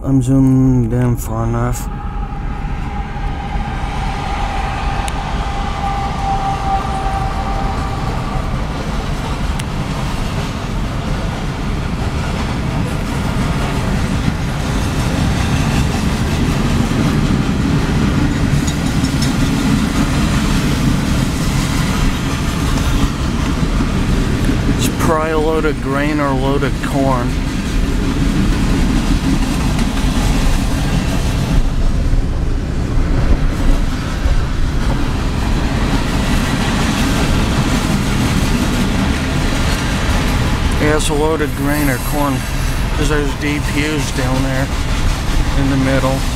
I'm zooming in far enough. Probably a load of grain or a load of corn. Yeah, it's a load of grain or corn because there's DPUs down there in the middle.